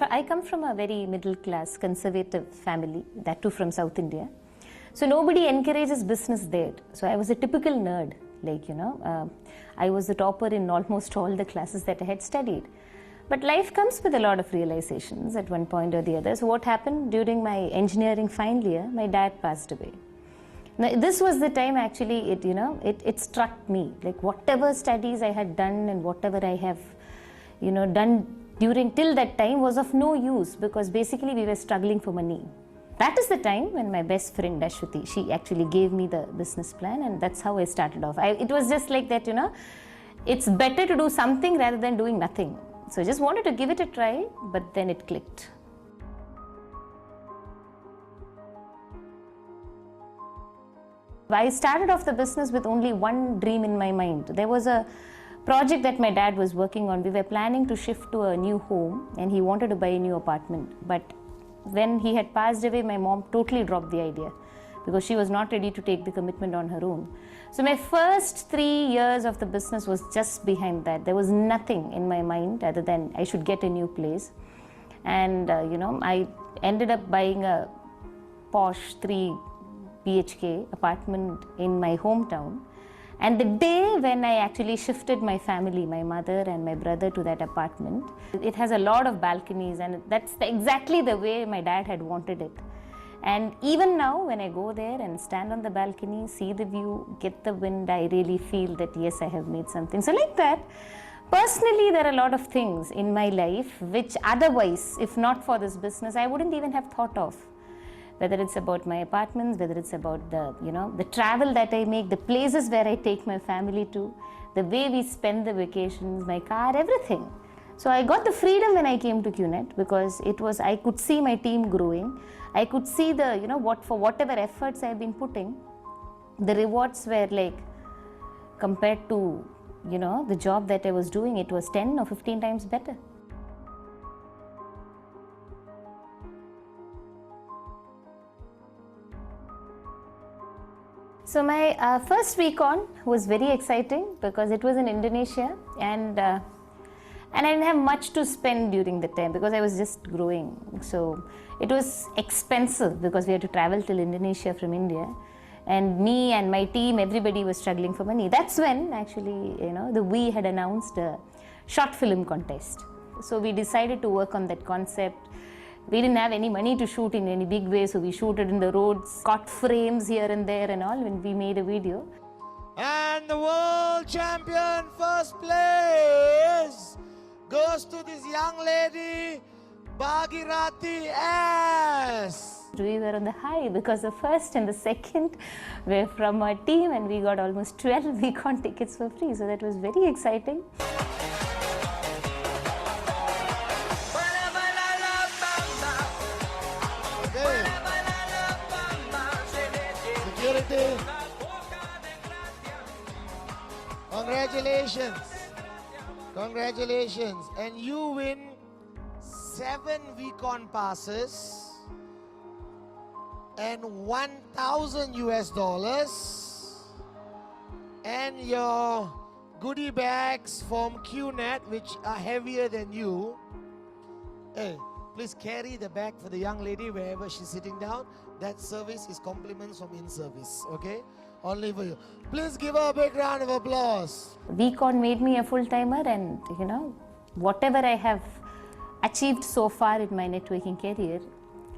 I come from a very middle class, conservative family, that too from South India. So nobody encourages business there. So I was a typical nerd, I was the topper in almost all the classes that I had studied. But life comes with a lot of realizations at one point or the other. So what happened during my engineering final year, my dad passed away. Now, this was the time actually it struck me, like whatever studies I had done and whatever I have done till that time was of no use, because basically we were struggling for money. That is the time when my best friend Ashwati, she actually gave me the business plan, and that's how I started off. It was just like that, it's better to do something rather than doing nothing. So I just wanted to give it a try, but then it clicked. I started off the business with only one dream in my mind. There was a project that my dad was working on. We were planning to shift to a new home and he wanted to buy a new apartment. But when he had passed away, my mom totally dropped the idea because she was not ready to take the commitment on her own. So my first 3 years of the business was just behind that. There was nothing in my mind other than I should get a new place. And I ended up buying a posh 3 BHK apartment in my hometown. And the day when I actually shifted my family, my mother and my brother, to that apartment, it has a lot of balconies, and that's exactly the way my dad had wanted it. And even now, when I go there and stand on the balcony, see the view, get the wind, I really feel that yes, I have made something. So like that, personally, there are a lot of things in my life which otherwise, if not for this business, I wouldn't even have thought of. Whether it's about my apartments, whether it's about the travel that I make, the places where I take my family to, the way we spend the vacations, my car, everything. So I got the freedom when I came to QNet, because I could see my team growing. I could see for whatever efforts I've been putting, the rewards were like, compared to, the job that I was doing, it was 10 or 15 times better. So my first week on was very exciting because it was in Indonesia, and I didn't have much to spend during the time because I was just growing. So it was expensive because we had to travel till Indonesia from India, and me and my team, everybody was struggling for money. That's when actually we had announced a short film contest. So we decided to work on that concept. We didn't have any money to shoot in any big way, so we shooted in the roads, got frames here and there and all when we made a video. And the world champion first place goes to this young lady, Bhageerathi S. We were on the high because the first and the second were from our team, and we got almost 12 week-on tickets for free. So that was very exciting. Congratulations. Congratulations. And you win 7 week-on passes and $1,000 and your goodie bags from QNet, which are heavier than you. Hey, please carry the bag for the young lady wherever she's sitting down. That service is compliments from in-service, okay? Only for you. Please give her a big round of applause. Week-on made me a full-timer, and whatever I have achieved so far in my networking career,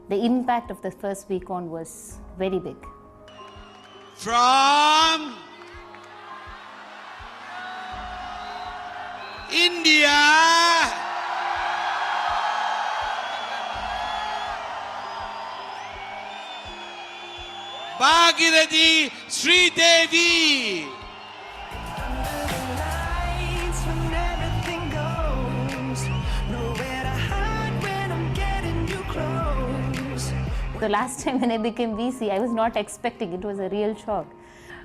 the impact of the first week-on was very big. From India, Bhageerathi Sri Devi. The last time when I became VC, I was not expecting. It was a real shock.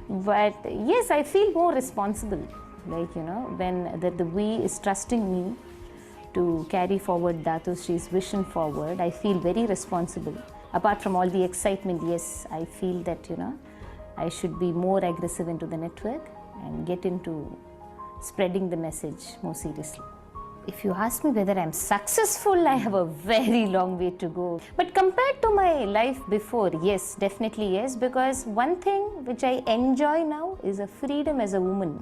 But yes, I feel more responsible. When the we is trusting me to carry forward Datu Sri's vision forward, I feel very responsible. Apart from all the excitement, yes, I feel that, I should be more aggressive into the network and get into spreading the message more seriously. If you ask me whether I'm successful, I have a very long way to go. But compared to my life before, yes, definitely yes, because one thing which I enjoy now is a freedom as a woman.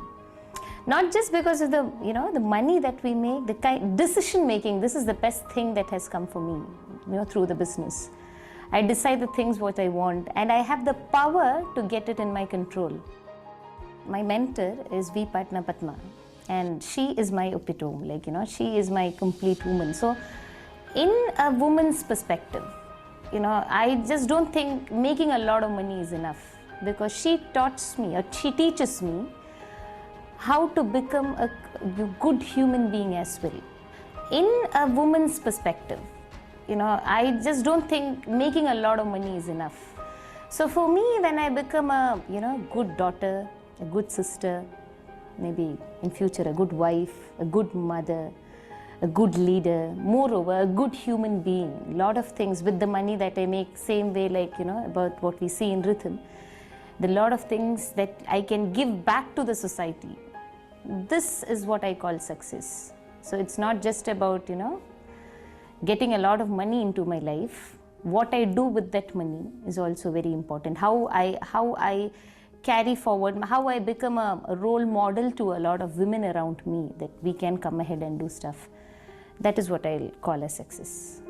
Not just because of the money that we make, the decision making. This is the best thing that has come for me, through the business. I decide the things what I want, and I have the power to get it in my control. My mentor is V. Patna Padma, and she is my epitome, she is my complete woman. So in a woman's perspective, I just don't think making a lot of money is enough, because she teaches me how to become a good human being as well. In a woman's perspective, I just don't think making a lot of money is enough. So for me, when I become a good daughter, a good sister, maybe in future a good wife, a good mother, a good leader, moreover a good human being, a lot of things with the money that I make, same way about what we see in rhythm, the lot of things that I can give back to the society. This is what I call success. So it's not just about getting a lot of money into my life. What I do with that money is also very important. How I carry forward, how I become a role model to a lot of women around me, that we can come ahead and do stuff. That is what I'll call a success.